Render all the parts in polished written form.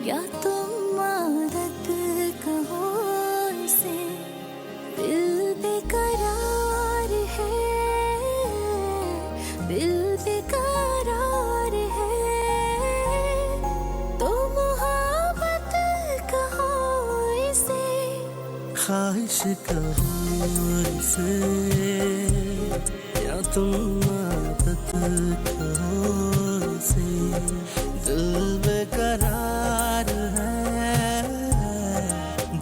या तुम आदत कहो इसे, दिल बेकरार है, दिल बेकरार है, तो मोहब्बत कहो इसे, ख्वाहिश कहो इसे, या तुम आदत कहो इसे, दिल बेकरार है,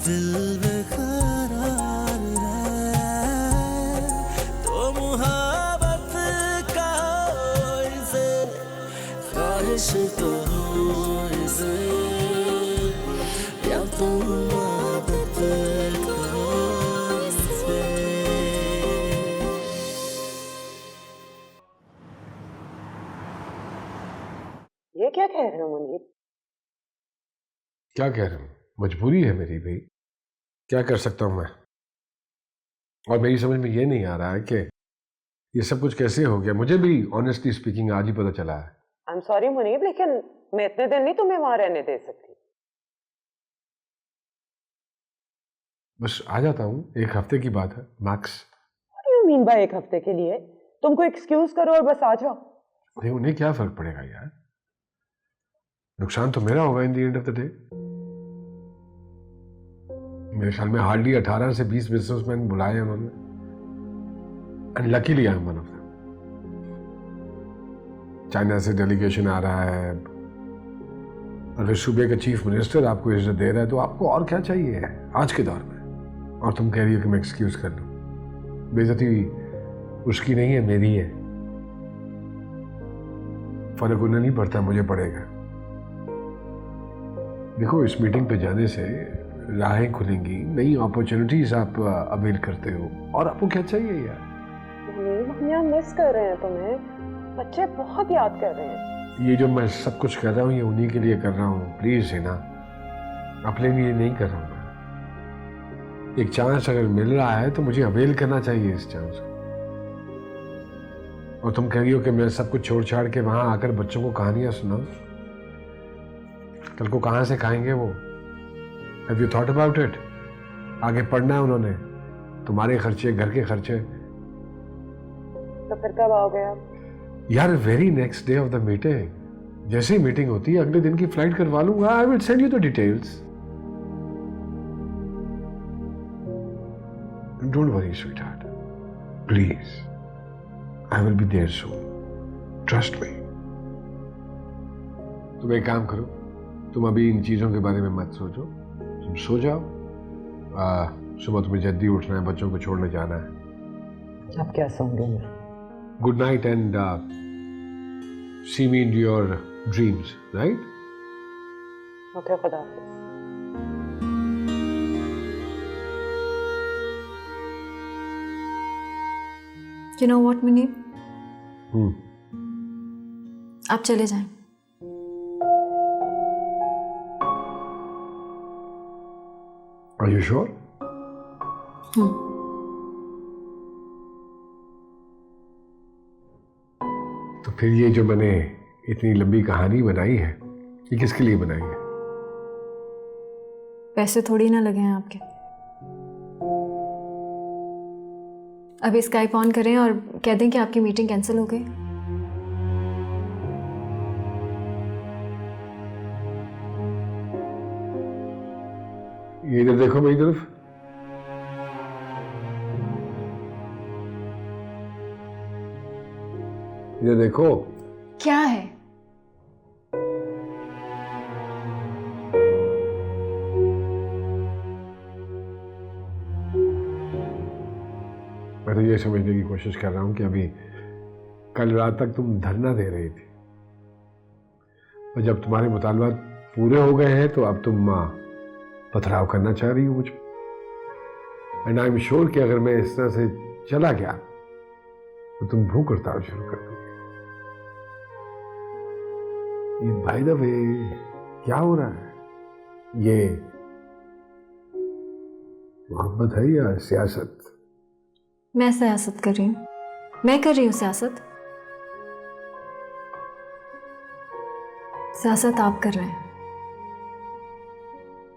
दिल बेकरार है, तो मोहब्बत कहो इसे, ख्वाहिश कहो इसे, या तुम आदत कहो इसे। ये क्या कह रहे हो मुनीब? क्या कह रहा हूँ, मजबूरी है मेरी भाई, क्या कर सकता हूँ मैं। और मेरी समझ में ये नहीं आ रहा है कि ये सब कुछ कैसे हो गया। मुझे भी ऑनेस्टली स्पीकिंग आज ही पता चला है। आई एम सॉरी मुनीब, लेकिन मैं इतने दिन नहीं तुम्हें वहां रहने दे सकती। बस आ जाता हूँ, एक हफ्ते की बात है max. What do you mean by एक हफ्ते के लिए? तुमको एक्सक्यूज करो और बस आ जाओ। अरे उन्हें क्या फर्क पड़ेगा यार, नुकसान तो मेरा होगा in the end of the day. मेरे ख्याल में हार्डली 18 से 20 बिजनेसमैन बुलाए हैं उन्होंने, and luckily I am one of them. China से डेलीगेशन आ रहा है। अगर सूबे का चीफ मिनिस्टर आपको इज्जत दे रहा है तो आपको और क्या चाहिए आज के दौर में। और तुम कह रही हो कि मैं एक्सक्यूज कर लूं। बेइज्जती उसकी नहीं है, मेरी है। फर्क उन्हें नहीं पड़ता, मुझे पड़ेगा। देखो, इस मीटिंग पे जाने से राहें खुलेंगी, नई अपॉर्चुनिटीज आप अवेल करते हो, और आपको क्या चाहिए यार। हम यहाँ मिस कर रहे हैं तुम्हें, बच्चे बहुत याद कर रहे हैं। ये जो मैं सब कुछ कर रहा हूँ ये उन्हीं के लिए कर रहा हूँ, प्लीज है ना, अपने लिए नहीं कर रहा हूँ मैं। एक चांस अगर मिल रहा है तो मुझे अवेल करना चाहिए इस चांस को। और तुम कह रही हो कि मैं सब कुछ छोड़ छाड़ के वहां आकर बच्चों को कहानियां सुनाऊं। कल को कहां से खाएंगे वो? Have you thought about it? आगे पढ़ना है उन्होंने, तुम्हारे खर्चे, घर के खर्चे। तो फिर कब आओगे आप? यार very next day of the meeting. जैसे ही मीटिंग होती है अगले दिन की फ्लाइट करवा लूंगा। I will send you the details. Don't worry sweetheart, please. I will be there soon, trust me. तुम एक काम करो, तुम अभी इन चीजों के बारे में मत सोचो, तुम सो जाओ। सुबह तुम्हें जल्दी उठना है, बच्चों को छोड़ने जाना है। अब क्या सोऊंगी मैं? Good night and see me in your dreams, right? Okay, खुदा हाफिज। You know what, Munib? आप चले जाएं। Are you sure? तो फिर ये जो मैंने इतनी लंबी कहानी बनाई है, ये किसके लिए बनाई है? पैसे थोड़ी ना लगे हैं आपके। अभी स्काइप ऑन करें और कह दें कि आपकी मीटिंग कैंसिल हो गई। ये इधर देखो मेरी तरफ। इधर देखो। क्या है? मैं तो ये समझने की कोशिश कर रहा हूं कि अभी कल रात तक तुम धरना दे रही थी, और जब तुम्हारे मुतालबात पूरे हो गए हैं तो अब तुम पथराव करना चाह रही हो मुझ पर। एंड आई एम श्योर कि अगर मैं इस तरह से चला गया तो तुम भूख हड़ताल शुरू कर दोगे। ये बाय द वे क्या हो रहा है? ये मोहब्बत है या सियासत? मैं सियासत कर रही हूँ। मैं कर रही हूँ सियासत। सियासत आप कर रहे हैं।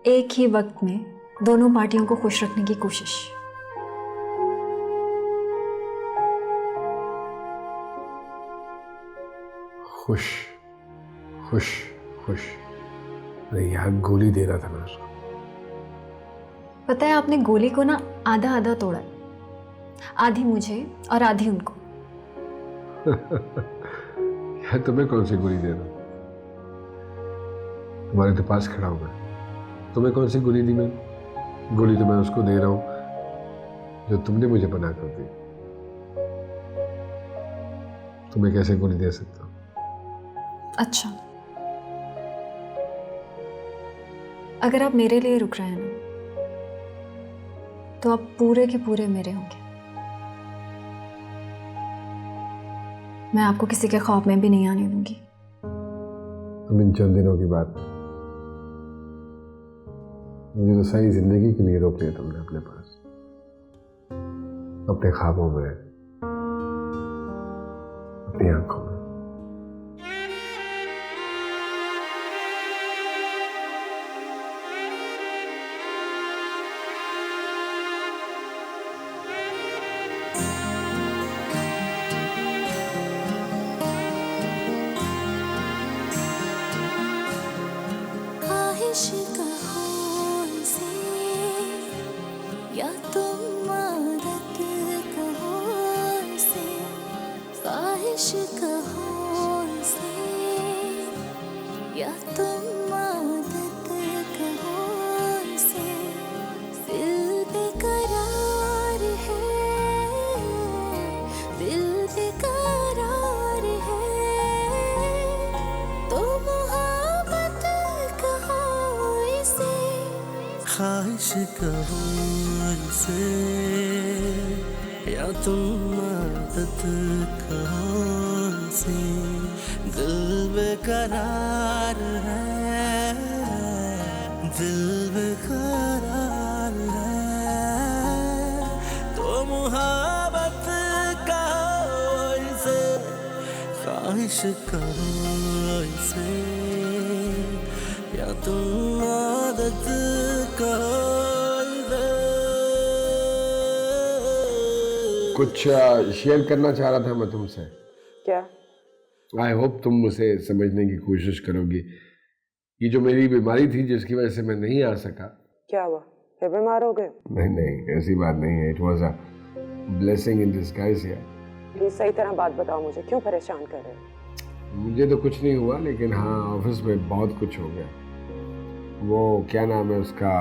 एक ही वक्त में दोनों पार्टियों को खुश रखने की कोशिश। खुश खुश खुश। अरे यार, गोली दे रहा था मैं उसको। पता है, आपने गोली को ना आधा आधा तोड़ा है, आधी मुझे और आधी उनको। यार, तुम्हें कौन सी गोली दे रहा हूं? तुम्हारे तो पास खड़ा हूं मैं। तुम्हें कौन सी गोली दी मैंने? गोली तो मैं उसको दे रहा हूं जो तुमने मुझे बना कर दी। तुम्हें कैसे गोली दे सकता हूं? अच्छा, अगर आप मेरे लिए रुक रहे हैं ना, तो आप पूरे के पूरे मेरे होंगे। मैं आपको किसी के ख्वाब में भी नहीं आने दूंगी। तुम इन चंद दिनों की बात, मुझे तो सारी जिंदगी के लिए रोक लिया तुमने अपने पास, अपने ख्वाबों में, अपनी आंखों में। ख्वाहिश कहो इसे या तुम आदत कहो इसे, ख्वाहिश कहो इसे या तुम आदत कहो इसे, दिल बेकरार है, दिल बेकरार है, तो मोहब्बत कहो इसे, ख्वाहिश कहो इसे या तुम आदत कहो इसे, दिल बेकरार है, दिल बेकरार है, तो मोहब्बत कहो इसे, ख्वाहिश कहो इसे या तुम आदत कहो इसे। कुछ शेयर करना चाह रहा था मैं तुमसे। क्या? आई होप तुम मुझे समझने की कोशिश करोगी। ये जो मेरी बीमारी थी जिसकी वजह से मैं नहीं आ सका। क्या हुआ? फिर बीमार हो गए? नहीं नहीं, ऐसी बात नहीं है। It was a blessing in disguise यार। प्लीज सही तरह बात बताओ मुझे, क्यों परेशान कर रहे हो? मुझे तो कुछ नहीं हुआ, लेकिन हाँ, ऑफिस में बहुत कुछ हो गया। वो क्या नाम है उसका,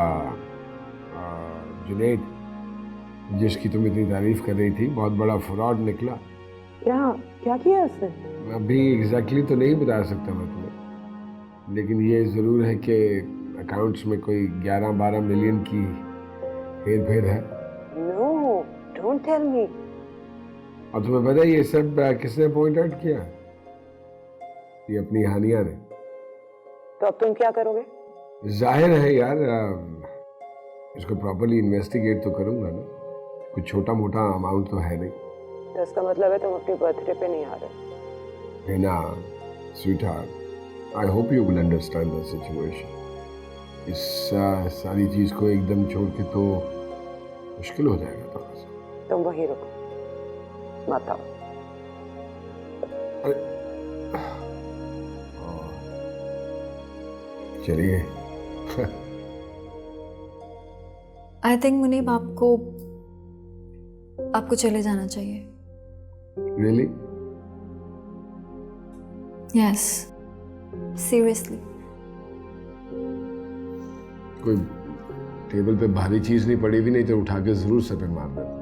जुनैद, जिसकी तुम इतनी तारीफ कर रही थी, बहुत बड़ा फ्रॉड निकला। क्या क्या किया उसने? अभी एग्जैक्टली तो नहीं बता सकता मैं तुम्हें, लेकिन ये ज़रूर है कि अकाउंट्स में कोई 11-12 मिलियन की हेर फेर है। No, don't tell me. और तुम्हें पता है ये सब किसने पॉइंट आउट किया? ये अपनी हानिया ने। तो अब तुम क्या करोगे? जाहिर है यार, इसको प्रॉपर्ली इन्वेस्टिगेट तो करूंगा ना। कुछ छोटा मोटा अमाउंट तो है नहीं। तो इसका मतलब है तुम अपने बर्थडे पे नहीं आ रहे? Rina, sweetheart, I hope you will understand the situation. इस सारी चीज को एकदम छोड़ के तो मुश्किल हो जाएगा थोड़ा सा। तुम वहीं रुको, मत आओ। चलिए। आई थिंक मुनीब, आपको चले जाना चाहिए। Really? Yes, seriously. कोई टेबल पे भारी चीज नहीं पड़ी भी, नहीं तो उठा के जरूर सर पे मार देता।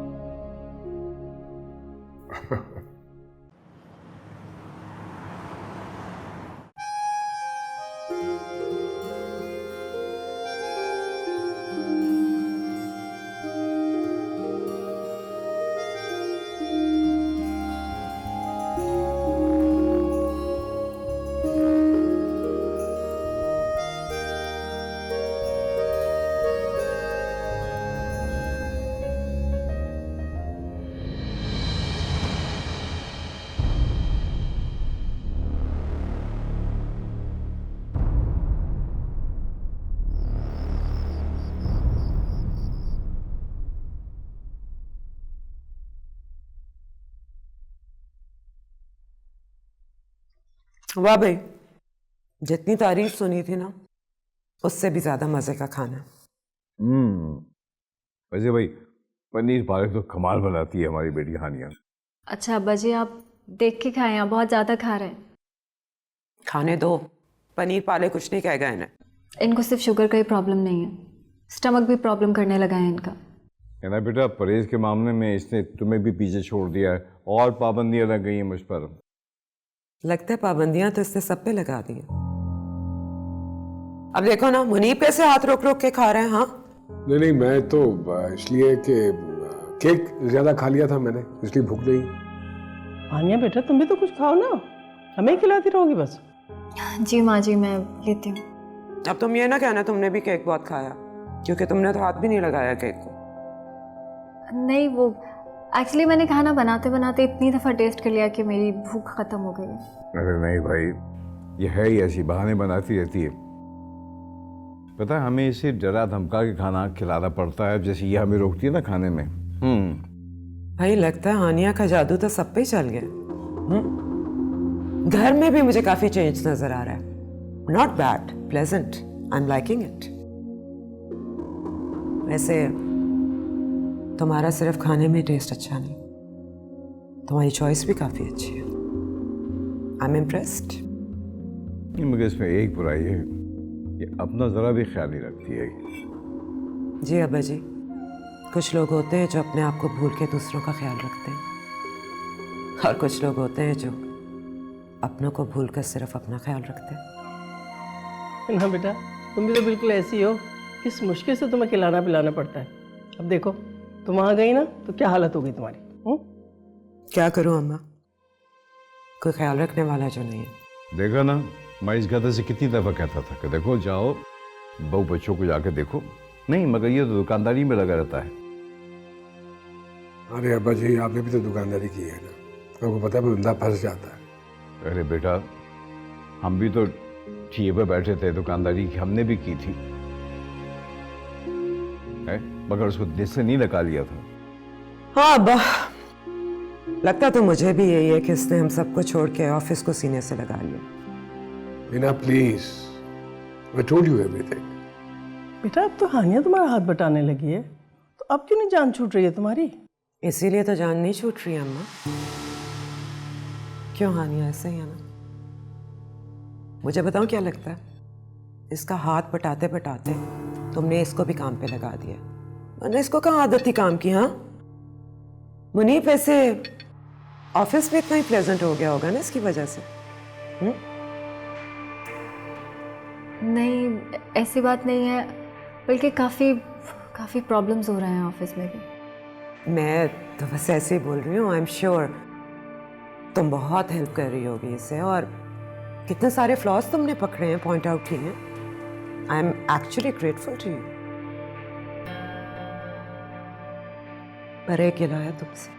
वाह भाई, जितनी तारीफ सुनी थी ना उससे भी ज्यादा मजे का खाना। वैसे भाई पनीर पालक तो कमाल बनाती है हमारी बेटी हानिया। अच्छा अब्बा जी, आप देख के खाएं, आप बहुत ज़्यादा खा रहे हैं। खाने दो, पनीर पाले कुछ नहीं कहेगा इन्हें। इनको सिर्फ शुगर का ही प्रॉब्लम नहीं है, स्टमक भी प्रॉब्लम करने लगा है इनका। है ना बेटा, परहेज के मामले में इसने तुम्हें भी पीछे छोड़ दिया है और पाबंदियां लग गई हैं मुझ पर। लगता है पाबंदियां तो इसने सब पे लगा दी हैं। अब देखो ना, मुनीब कैसे हाथ रोक रोक के खा रहे हैं। हाँ नहीं नहीं, मैं तो इसलिए कि केक ज्यादा खा लिया था मैंने, इसलिए भूख नहीं। हानिया बेटा, तुम भी तो कुछ खाओ ना, हमें खिलाती रहोगी बस। जी माँ जी, मैं लेती हूँ। अब तुम ये ना कहना तुमने भी केक बहुत खाया, क्योंकि तुमने तो हाथ भी नहीं लगाया केक को। नहीं, वो एक्चुअली मैंने खाना बनाते बनाते इतनी दफ़ा टेस्ट कर लिया कि मेरी भूख ख़त्म हो गई है। अरे नहीं भाई, ये है ही ऐसी, बहाने बनाती रहती है। पता है, हमें इसे डरा धमका के खाना खिलाना पड़ता है, जैसे ये हमें रोकती है ना खाने में। भाई लगता है हानिया का जादू तो सब पे ही चल गया। घर में भी मुझे काफी चेंज नजर आ रहा है। Not bad, pleasant, I am liking it. वैसे तुम्हारा सिर्फ खाने में टेस्ट अच्छा नहीं, तुम्हारी चॉइस भी काफी अच्छी है। I am impressed. मगर इसमें एक बुराई है, ये अपना ज़रा भी ख्याल नहीं रखती है। जी अब्बा जी, कुछ लोग होते हैं जो अपने आप को भूल के दूसरों का ख्याल रखते हैं, और कुछ लोग होते हैं जो अपनों को भूल कर सिर्फ अपना ख्याल रखते हैं। ना बेटा, तुम भी तो बिल्कुल ऐसी हो, किस मुश्किल से तुम्हें खिलाना पिलाना पड़ता है। अब देखो, तुम वहाँ गई ना तो क्या हालत हो गई तुम्हारी। क्या करूं अम्मा, कोई ख्याल रखने वाला जो नहीं है। देखा ना, मैं इस गधे से कितनी दफ़ा कहता था कि देखो जाओ बहू बच्चों को जाके देखो, नहीं मगर ये तो दुकानदारी में लगा रहता है। अरे अब्बा जी, आपने भी तो दुकानदारी की है ना, आपको पता है बंदा फंस जाता है। अरे बेटा, हम भी तो ठिए पे बैठे थे, दुकानदारी की हमने भी की थी है? मगर उसको दिल से नहीं लगा लिया था। हाँ अब्बा, लगता तो मुझे भी यही है कि इसने हम सबको छोड़ के ऑफिस को सीने से लगा लिया। इना please, I told you everything. बेटा, अब तो हानिया तुम्हारा हाथ बटाने लगी है, तो अब क्यों नहीं जान छूट रही है तुम्हारी। इसीलिए तो जान नहीं छूट रही है अम्मा। क्यों हानिया, ऐसे ही है ना। मुझे बताओ क्या लगता है, इसका हाथ बटाते बटाते तुमने इसको भी काम पे लगा दिया, वरना इसको कहाँ आदत थी काम की। हाँ मुनीफ ऐसे ऑफिस में इतना ही प्लेजेंट हो गया होगा ना इसकी वजह से। नहीं, ऐसी बात नहीं है, बल्कि काफ़ी प्रॉब्लम्स हो रहे हैं ऑफिस में भी। मैं तो बस ऐसे ही बोल रही हूँ। आई एम श्योर तुम बहुत हेल्प कर रही होगी इसे, और कितने सारे फ्लॉज तुमने पकड़े हैं, पॉइंट आउट किए हैं। I am actually grateful to you. पर एक गिला है तुमसे,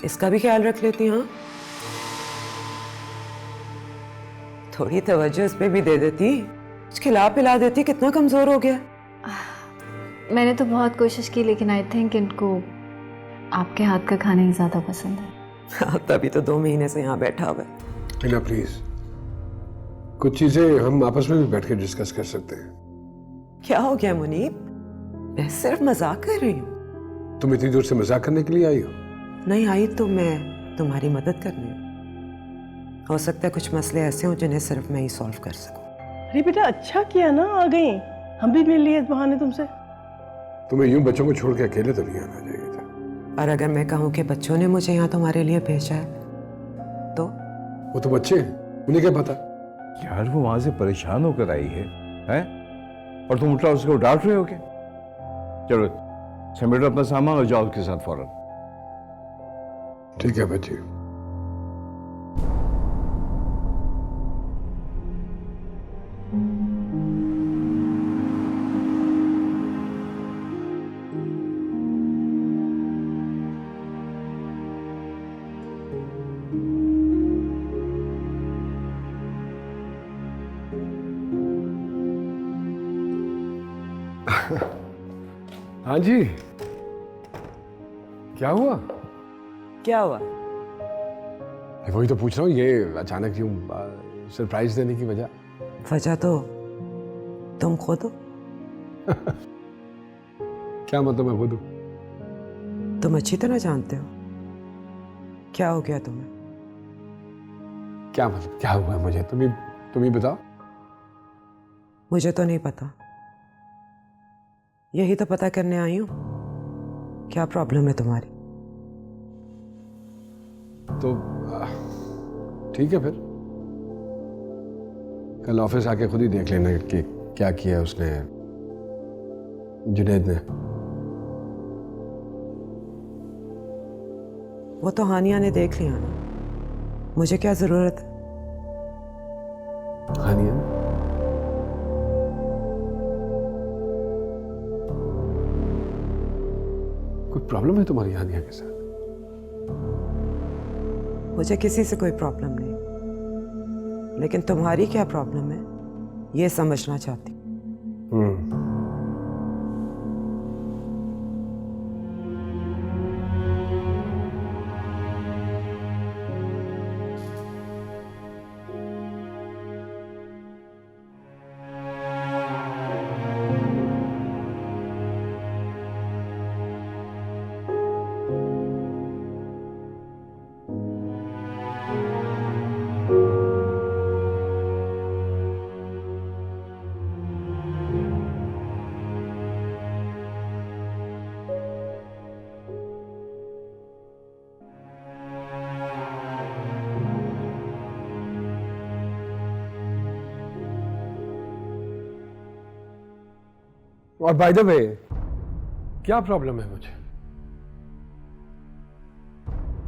इसका भी ख्याल रख लेती। हाँ, थोड़ी तवज्जो इस पे भी दे देती, खिला पिला देती। कितना कमजोर हो गया। मैंने तो बहुत कोशिश की, लेकिन आई थिंक इनको आपके हाथ का खाना ही ज़्यादा पसंद है। तभी तो 2 महीने से यहाँ बैठा हुआ है। इना प्लीज, कुछ चीजें हम आपस में भी बैठ के डिस्कस कर सकते हैं। क्या हो गया मुनीब, मैं सिर्फ मजाक कर रही हूँ। तुम इतनी दूर से मजाक करने के लिए आई हो? नहीं आई तो मैं तुम्हारी मदद करने हूँ। हो सकता है कुछ मसले ऐसे हों जिन्हें सिर्फ मैं ही सॉल्व कर सकूं। अरे बेटा, अच्छा किया ना आ गई, हम भी मिल लिए इस बहाने तुमसे। तुम्हें यूं बच्चों को छोड़ के अकेले तो नहीं आना चाहिए था। और अगर मैं कहूँ कि बच्चों ने मुझे यहाँ तुम्हारे लिए भेजा है तो? वो तो बच्चे हैं, उन्हें क्या पता। यार वो वहां से परेशान होकर आई है? और तुम उल्टा उसको डांट रहे हो क्या? चलो समेटो अपना सामान और जाओ उसके साथ फौरन। ठीक है बच्चे। हाँ जी, क्या हुआ? क्या हुआ? वही तो पूछ रहा हूँ, ये अचानक क्यों सरप्राइज देने की वजह? वजह तो तुम खुद हो। क्या मतलब मैं खुद हूँ? तुम अच्छी तरह जानते हो क्या हो गया तुम्हें। क्या मतलब क्या हुआ मुझे? तुम ही बताओ। मुझे तो नहीं पता, यही तो पता करने आई हूँ क्या प्रॉब्लम है तुम्हारी। तो ठीक है, फिर कल ऑफिस आके खुद ही देख लेना कि क्या किया उसने, जुनैद ने। वो तो हानिया ने देख लिया ना, मुझे क्या जरूरत है। हानिया? कोई प्रॉब्लम है तुम्हारी हानिया के साथ? मुझे किसी से कोई प्रॉब्लम नहीं, लेकिन तुम्हारी क्या प्रॉब्लम है ये समझना चाहती। और बाय द वे, क्या प्रॉब्लम है मुझे?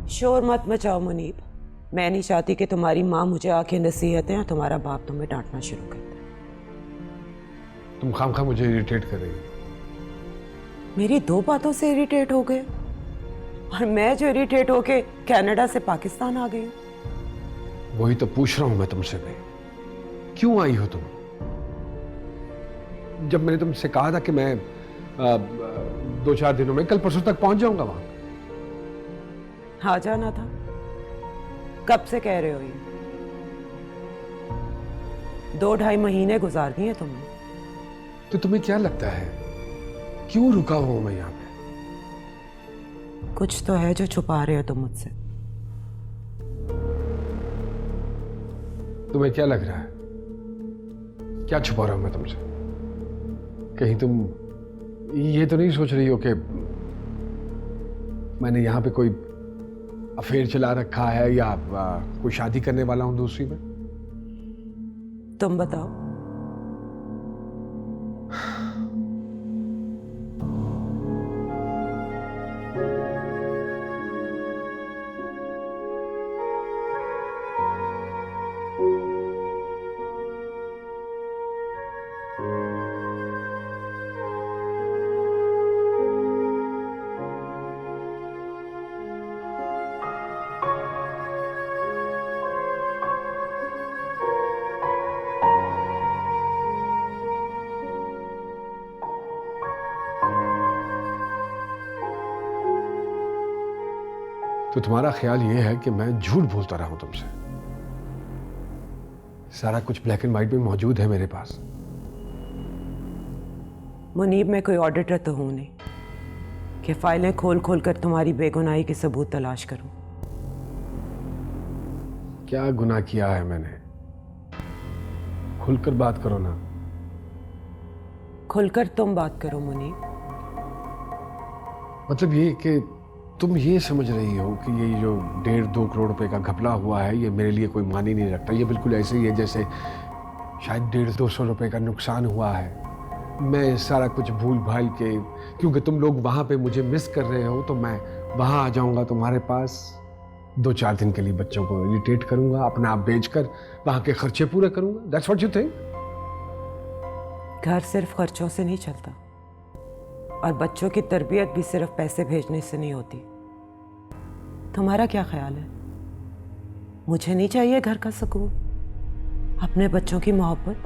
शोर मत मचाओ मुनीब, मैं नहीं चाहती कि तुम्हारी माँ मुझे आके नसीहतें और तुम्हारा बाप तुम्हें डांटना शुरू कर दे। तुम खामखा मुझे इरिटेट कर रही हो। मेरी दो बातों से इरिटेट हो गए, और मैं जो इरिटेट होके कनाडा से पाकिस्तान आ गई हूँ। वही तो पूछ रहा हूं मैं तुमसे भी, क्यों आई हो तुम? जब मैंने तुमसे कहा था कि मैं 2-4 दिनों में, कल परसों तक पहुंच जाऊंगा वहां। आ जाना था, कब से कह रहे हो ये? 2-2.5 महीने गुजार दिए तुमने। तो तुम्हें क्या लगता है क्यों रुका हूं मैं यहाँ पे? कुछ तो है जो छुपा रहे हो तुम मुझसे। तुम्हें क्या लग रहा है? क्या छुपा रहा हूं मैं तुमसे? कहीं तुम ये तो नहीं सोच रही हो कि मैंने यहां पे कोई अफेयर चला रखा है या कोई शादी करने वाला हूं दूसरी में? तुम बताओ। तो तुम्हारा ख्याल यह है कि मैं झूठ बोलता रहा हूं तुमसे? सारा कुछ ब्लैक एंड व्हाइट में मौजूद है मेरे पास। मुनीब, मैं कोई ऑडिटर तो हूं नहीं कि फाइलें खोल खोल कर तुम्हारी बेगुनाही के सबूत तलाश करूं। क्या गुनाह किया है मैंने? खुलकर बात करो ना। खुलकर तुम बात करो मुनीब। मतलब ये कि तुम ये समझ रही हो कि ये जो 1.5-2 करोड़ रुपए का घपला हुआ है ये मेरे लिए कोई मानी नहीं रखता। ये बिल्कुल ऐसे ही है जैसे शायद 150-200 रुपए का नुकसान हुआ है। मैं सारा कुछ भूल भाल के, क्योंकि तुम लोग वहां पे मुझे मिस कर रहे हो, तो मैं वहां आ जाऊंगा तुम्हारे पास, 2-4 दिन के लिए बच्चों को इरिटेट करूंगा, अपना आप बेचकर वहां के खर्चे पूरे करूंगा। That's what you think? घर सिर्फ खर्चों से नहीं चलता, और बच्चों की तरबियत भी सिर्फ पैसे भेजने से नहीं होती। तुम्हारा क्या ख्याल है? मुझे नहीं चाहिए घर का सुकून, अपने बच्चों की मोहब्बत?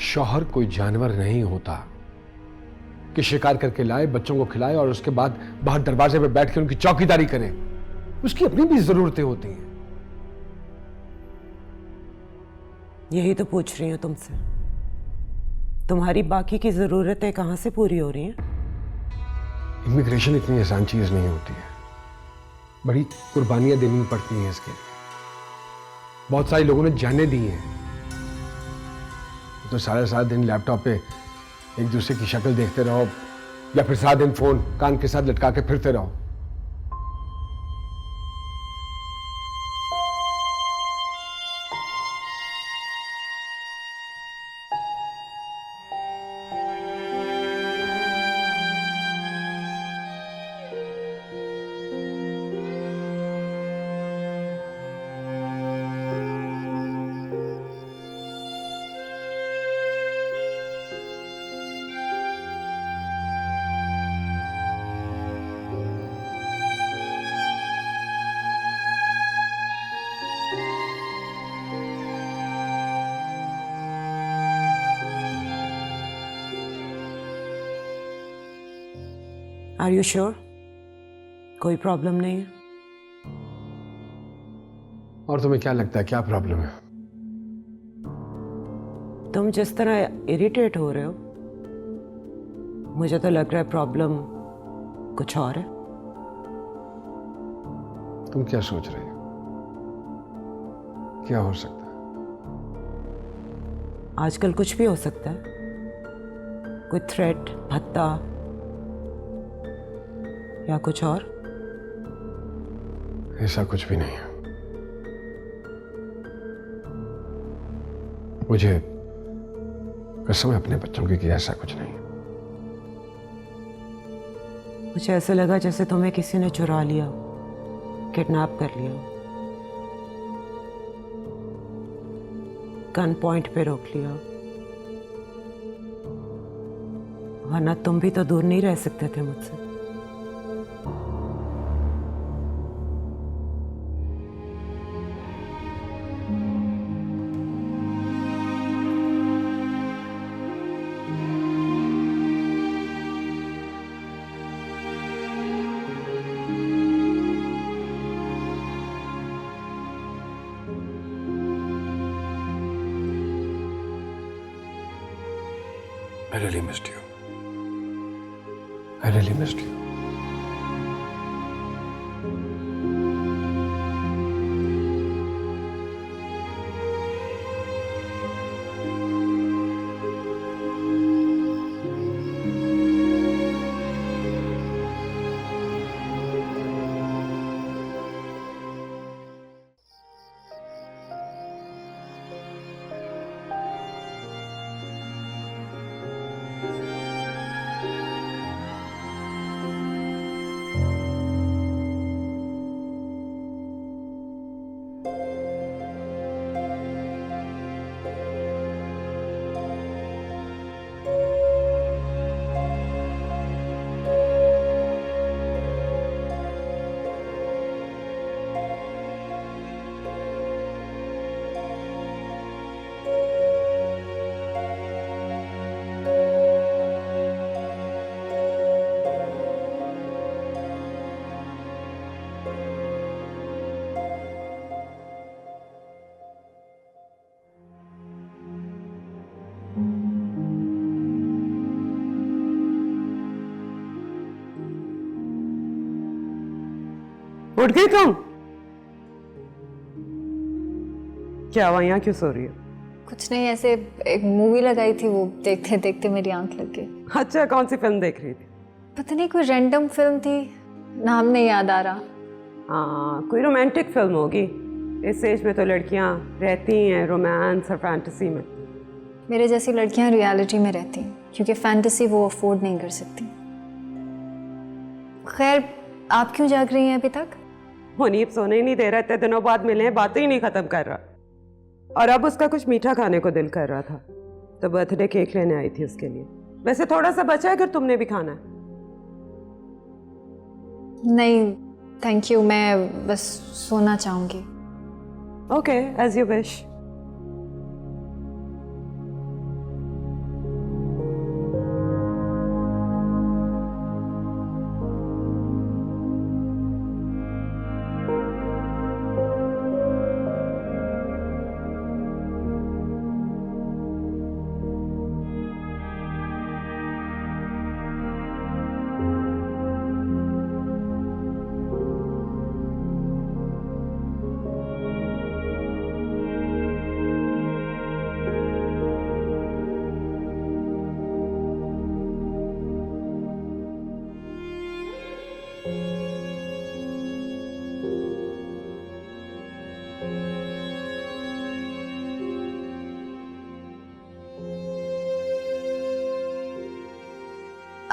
शौहर कोई जानवर नहीं होता कि शिकार करके लाए, बच्चों को खिलाए और उसके बाद बाहर दरवाजे पे बैठ के उनकी चौकीदारी करे। उसकी अपनी भी जरूरतें होती हैं। यही तो पूछ रही हूँ तुमसे, तुम्हारी बाकी की ज़रूरतें कहाँ से पूरी हो रही हैं? इमिग्रेशन इतनी आसान चीज नहीं होती है, बड़ी कुर्बानियां देनी पड़ती हैं इसके लिए। बहुत सारे लोगों ने जानें दी हैं, तो सारा दिन लैपटॉप पे एक दूसरे की शक्ल देखते रहो या फिर सारा दिन फोन कान के साथ लटका के फिरते रहो। Are you sure? कोई प्रॉब्लम नहीं है? और तुम्हें क्या लगता है क्या प्रॉब्लम है? तुम जिस तरह इरिटेट हो रहे हो, मुझे तो लग रहा है प्रॉब्लम कुछ और है। तुम क्या सोच रही हो? क्या हो सकता है? आजकल कुछ भी हो सकता है, कोई थ्रेट, भत्ता या कुछ और। ऐसा कुछ भी नहीं है। मुझे कसम है अपने बच्चों की कि ऐसा कुछ नहीं है। मुझे ऐसे लगा जैसे तुम्हें किसी ने चुरा लिया, किडनैप कर लिया, गन पॉइंट पे रोक लिया, वरना तुम भी तो दूर नहीं रह सकते थे मुझसे। I really missed you. I really missed you. उठ गई तुम? क्या हुआ, यहाँ क्यों सो रही हो? कुछ नहीं, ऐसे एक मूवी लगाई थी, वो देखते देखते मेरी आंख लग गई। अच्छा, कौन सी फिल्म देख रही थी? पता नहीं, कोई रैंडम फिल्म थी, नाम नहीं याद आ रहा। हाँ, कोई रोमांटिक फिल्म होगी। इस एज में तो लड़कियाँ रहती हैं रोमांस और फैंटेसी में। मेरे जैसी लड़कियां रियलिटी में रहती हैं, क्योंकि फैंटेसी वो अफोर्ड नहीं कर सकती। खैर, आप क्यों जाग रही हैं अभी तक? मुनीब सोने ही नहीं दे रहा, इतने दिनों बाद मिले हैं, बातें ही नहीं खत्म कर रहा। और अब उसका कुछ मीठा खाने को दिल कर रहा था, तो बर्थडे केक लेने आई थी उसके लिए। वैसे थोड़ा सा बचा है, अगर तुमने भी खाना है। नहीं थैंक यू, मैं बस सोना चाहूँगी। Okay, as you wish.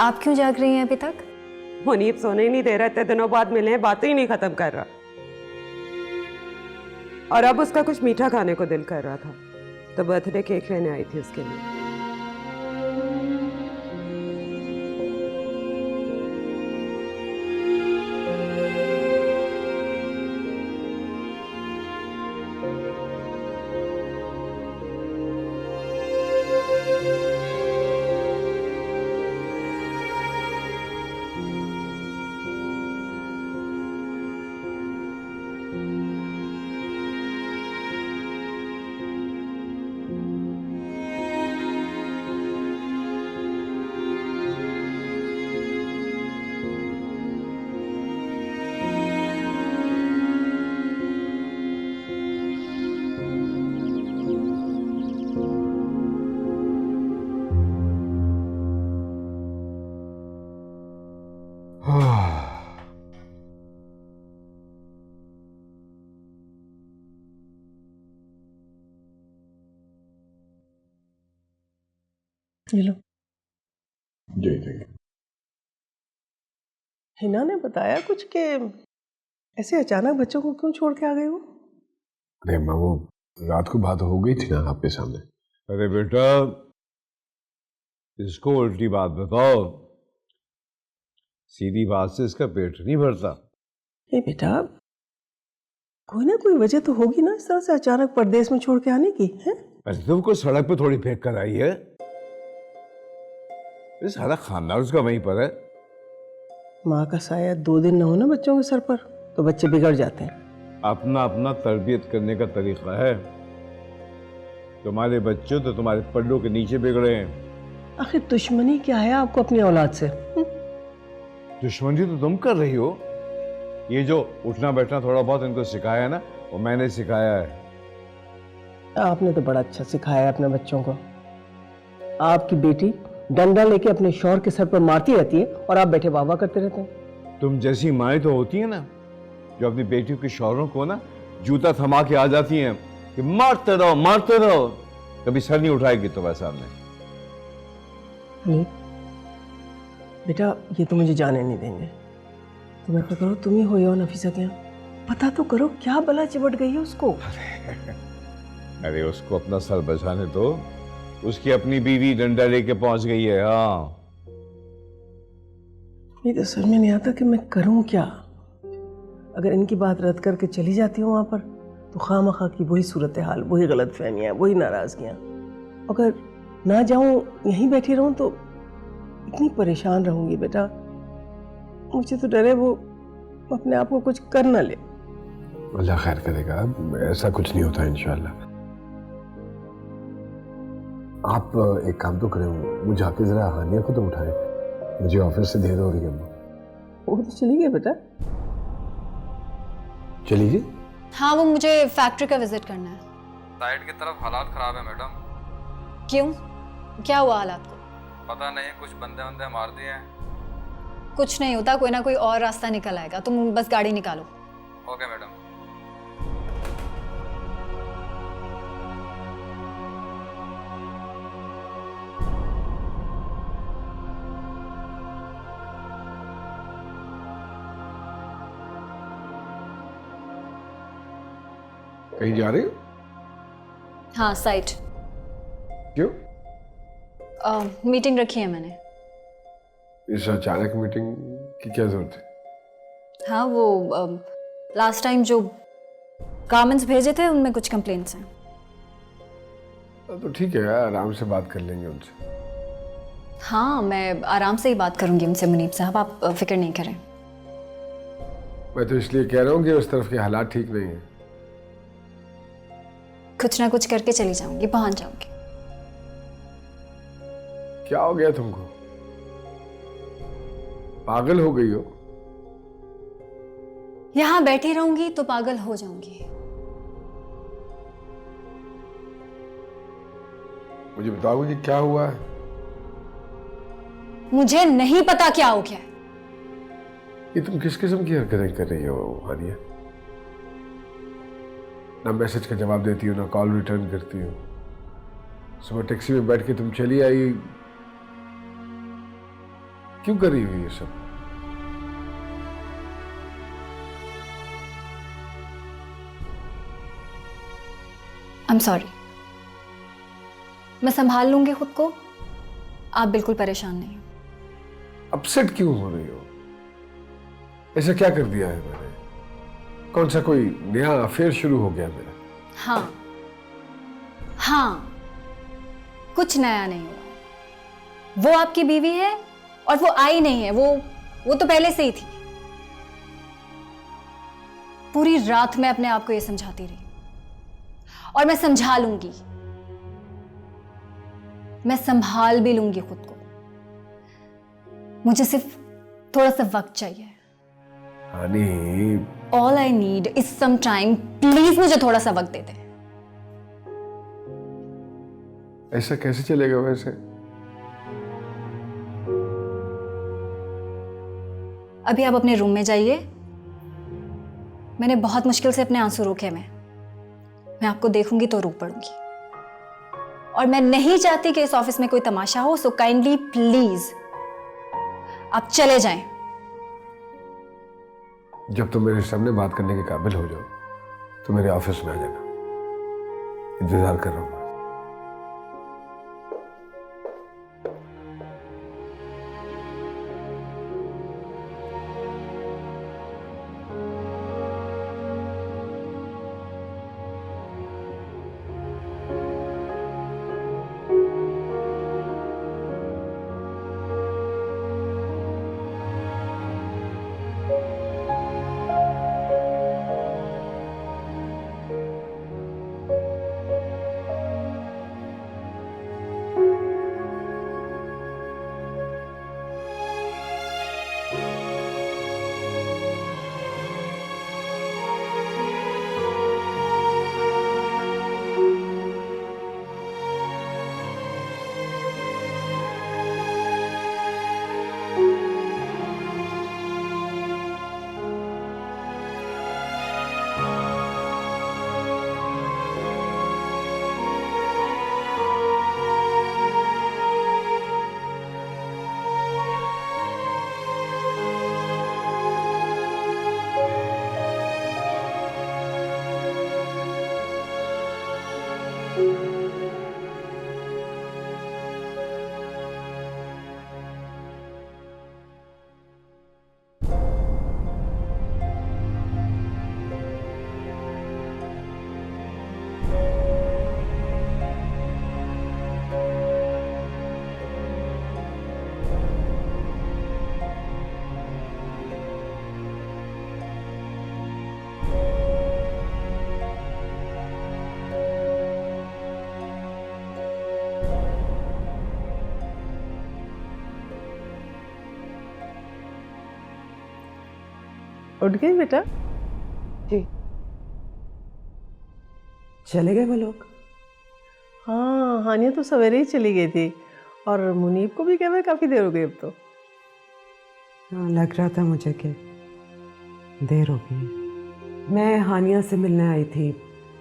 आप क्यों जाग रही हैं अभी तक? मुनीब सोने ही नहीं दे रहा, इतने दिनों बाद मिले हैं, बातें ही नहीं खत्म कर रहा। और अब उसका कुछ मीठा खाने को दिल कर रहा था, तो बर्थडे केक लेने आई थी उसके लिए। ये लो। जी ठीक है। हिना ने बताया कुछ कि ऐसे अचानक बच्चों को क्यों छोड़ के आ गए हो? अरे माँ, वो रात को बात हो गई थी ना आपके सामने। अरे बेटा, इसको उल्टी बात बताओ, सीधी बात से इसका पेट नहीं भरता। ये बेटा, कोई ना कोई वजह तो होगी ना इस तरह से अचानक परदेश में छोड़ के आने की, है? अरे तुमको सड़क पे थोड़ी फेंक कर आई है, ये सारा खानदान उसका वहीं पर है। माँ का साया 2 दिन न हो ना बच्चों के सर पर तो बच्चे बिगड़ जाते हैं। अपना अपना तरबियत करने का तरीका है। तुम्हारे बच्चे तो तुम्हारे पल्लों के नीचे बिगड़े हैं। आखिर दुश्मनी क्या है आपको अपनी औलाद से? दुश्मनी तो तुम कर रही हो। ये जो उठना बैठना थोड़ा बहुत इनको सिखाया है ना, वो मैंने सिखाया है। आपने तो बड़ा अच्छा सिखाया है अपने बच्चों को। आपकी बेटी डंडा लेके अपने शौहर के सर पर मारती रहती है और आप बैठे वाह वाह करते रहते हैं। तुम जैसी माएँ तो होती है ना, जो अपनी बेटियों के शौहरों को ना जूता थमा के आ जाती हैं कि मारते रहो, कभी सर नहीं उठाएगी तुम्हारे सामने। नहीं बेटा, ये तो मुझे जाने नहीं देंगे। तुम ऐसा करो, तुम ही हो या नफीसा के यहाँ, पता तो करो क्या बला चिपट गई है उसको। अरे उसको अपना सर बचाने दो, उसकी अपनी बीवी डंडा लेके पहुंच गई है। हाँ, नहीं तो समझ में नहीं आता कि मैं करूं क्या। अगर इनकी बात रद्द करके चली जाती हूँ वहां पर तो खामखा की वही सूरत हाल, वही गलत फहमियाँ, वही नाराजगियाँ। अगर ना जाऊं यहीं बैठी रहूं तो इतनी परेशान रहूंगी बेटा। मुझे तो डर है वो अपने आप को कुछ कर ना ले। अल्लाह खैर करेगा, ऐसा कुछ नहीं होता इंशाल्लाह। आप एक काम तो करें, मुझे आके जरा हानिया को तो उठाएं, मुझे ऑफिस से देर हो रही है। वो तो चली गई बेटा। चली जी। हाँ, वो मुझे फैक्ट्री का विजिट करना है। साइड की तरफ हालात खराब है मैडम। क्यों, क्या हुआ हालात को? पता नहीं, कुछ बंदे वंदे मार दिए हैं। कुछ नहीं होता, कोई ना कोई और रास्ता निकल आएगा, तुम बस गाड़ी निकालो। Okay madam. कहीं जा रही हो? हाँ, साइट। क्यों? मीटिंग रखी है मैंने। इस अचानक मीटिंग की क्या जरूरत है? हाँ, वो लास्ट टाइम जो गारमेंट्स भेजे थे उनमें कुछ कंप्लेंट्स हैं। तो ठीक है, आराम से बात कर लेंगे उनसे। हाँ, मैं आराम से ही बात करूंगी उनसे मुनीब साहब, आप फिक्र नहीं करें। मैं तो इसलिए कह रहा हूँ कि उस तरफ के हालात ठीक नहीं है। कुछ ना कुछ करके चली जाऊंगी, पहुंच जाऊंगी। क्या हो गया तुमको? पागल हो गई हो? यहां बैठी रहूंगी तो पागल हो जाऊंगी। मुझे बताओगे कि क्या हुआ है? मुझे नहीं पता क्या हो गया। ये तुम किस किस्म की हरकतें कर रही हो हानिया? ना मैसेज का जवाब देती हो, ना कॉल रिटर्न करती हो। सुबह टैक्सी में बैठ के तुम चली आई, क्यों कर रही हो ये सब? आई एम सॉरी, मैं संभाल लूंगी खुद को, आप बिल्कुल परेशान नहीं हो। अपसेट क्यों हो रही हो? ऐसा क्या कर दिया है मैंने? कौन सा कोई नया अफेयर शुरू हो गया मेरा? हाँ हाँ, कुछ नया नहीं हुआ। वो आपकी बीवी है और वो आई नहीं है, वो तो पहले से ही थी। पूरी रात मैं अपने आप को ये समझाती रही और मैं समझा लूंगी, मैं संभाल भी लूंगी खुद को। मुझे सिर्फ थोड़ा सा वक्त चाहिए। Honey, all I need is some time. Please मुझे थोड़ा सा वक्त दे दे। ऐसा कैसे चलेगा वैसे? अभी आप अपने रूम में जाइए। मैंने बहुत मुश्किल से अपने आंसू रोके। मैं आपको देखूंगी तो रो पड़ूंगी, और मैं नहीं चाहती कि इस ऑफिस में कोई तमाशा हो। सो काइंडली प्लीज आप चले जाएं। जब तुम मेरे सामने बात करने के काबिल हो जाओ तो मेरे ऑफिस में आ जाना, इंतजार कर रहा हूं। उठ गई बेटा? जी, चले गए वो लोग? हाँ, हानिया तो सवेरे ही चली गई थी, और मुनीब को भी कह हुए काफ़ी देर हो गई अब तो। हाँ, लग रहा था मुझे कि देर हो गई। मैं हानिया से मिलने आई थी,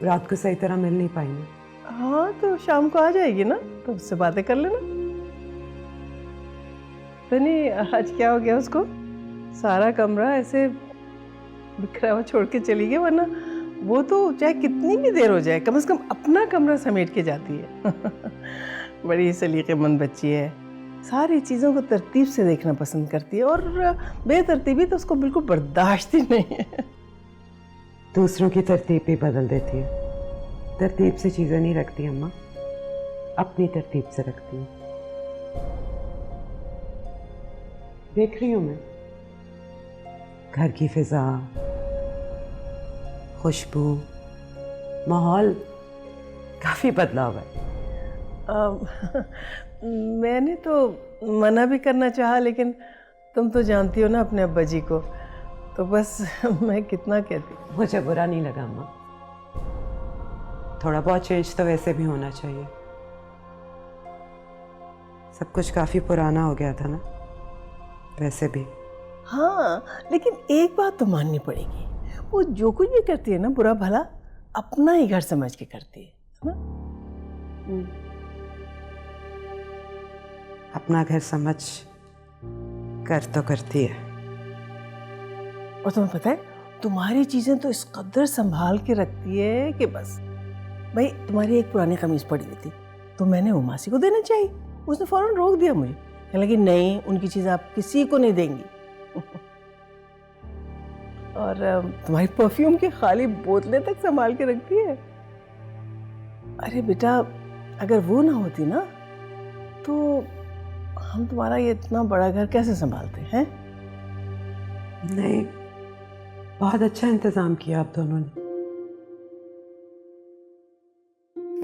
रात को सही तरह मिल नहीं पाई मैं। हाँ, तो शाम को आ जाएगी ना, तो उससे बातें कर लेना। तो नहीं, आज क्या हो गया उसको? सारा कमरा ऐसे बिखरा हुआ छोड़ के चली गई, वरना वो तो चाहे कितनी भी देर हो जाए कम से कम अपना कमरा समेट के जाती है। बड़ी सलीकेमंद बच्ची है, सारी चीज़ों को तरतीब से देखना पसंद करती है, और बेतरतीबी तो उसको बिल्कुल बर्दाश्त ही नहीं है। दूसरों की तरतीब भी बदल देती है। तरतीब से चीज़ें नहीं रखती अम्मा, अपनी तरतीब से रखती है। देख रही हूँ मैं, घर की फिजा, खुशबू, माहौल काफ़ी बदलाव है। मैंने तो मना भी करना चाहा, लेकिन तुम तो जानती हो ना अपने अब्बा जी को, तो बस मैं कितना कहती। मुझे बुरा नहीं लगा अम्मा, थोड़ा बहुत चेंज तो वैसे भी होना चाहिए। सब कुछ काफ़ी पुराना हो गया था ना वैसे भी। हाँ, लेकिन एक बात तो माननी पड़ेगी, वो जो कुछ भी करती है ना, बुरा भला अपना ही घर समझ के करती है ना। हम्म। अपना घर समझ कर तो करती है। और तुम्हें पता है तुम्हारी चीजें तो इस कदर संभाल के रखती है कि बस। भाई तुम्हारी एक पुरानी कमीज पड़ी हुई थी तो मैंने वो मासी को देना चाहिए, उसने फौरन रोक दिया मुझे, कहने लगी नहीं उनकी चीज आप किसी को नहीं देंगी। और तुम्हारी परफ्यूम की खाली बोतलें तक संभाल के रखती है। अरे बेटा अगर वो ना होती ना तो हम तुम्हारा ये इतना बड़ा घर कैसे संभालते हैं? नहीं, बहुत अच्छा इंतजाम किया आप दोनों ने।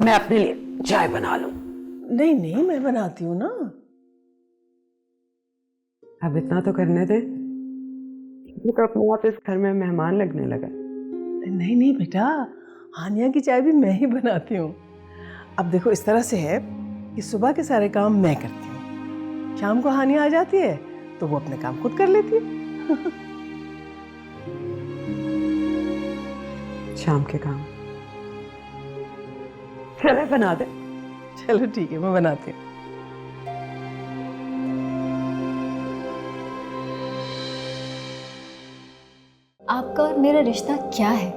मैं अपने लिए चाय बना लूं। नहीं नहीं मैं बनाती हूँ ना। अब इतना तो करने दे, ये तो अपने आप इस घर में मेहमान लगने लगा। नहीं नहीं बेटा, हानिया की चाय भी मैं ही बनाती हूँ। अब देखो इस तरह से है कि सुबह के सारे काम मैं करती हूँ, शाम को हानिया आ जाती है तो वो अपने काम खुद कर लेती है। शाम के काम चले बना दे। चलो ठीक है मैं बनाती हूँ। आपका और मेरा रिश्ता क्या है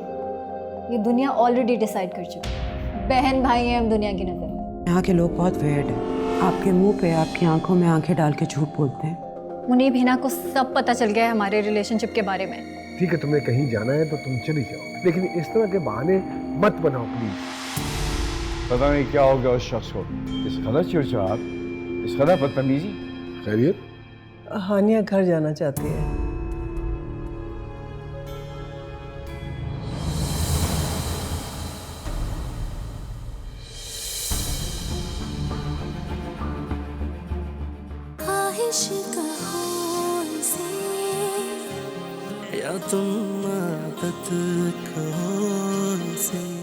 ये दुनिया ऑलरेडी डिसाइड कर चुकी है। बहन भाई हैं हम दुनिया की नजर में। यहाँ के लोग बहुत वेयर्ड हैं। आपके मुंह पे आपकी आंखों में आंखें डाल के झूठ बोलते हैं। मुनीब हिना को सब पता चल गया है हमारे रिलेशनशिप के बारे में। ठीक है, तुम्हें कहीं जाना है तो तुम चली जाओ, लेकिन इस तरह के बहाने मत बनाओ प्लीज। पता नहीं क्या हो गया उस शख्स को, इस कदर चिड़चिड़ाहट, इस कदर बदतमीजी। खैरियत? हानिया घर जाना चाहती है। ख्वाहिश कहो इसे या तुम आदत कहो इसे।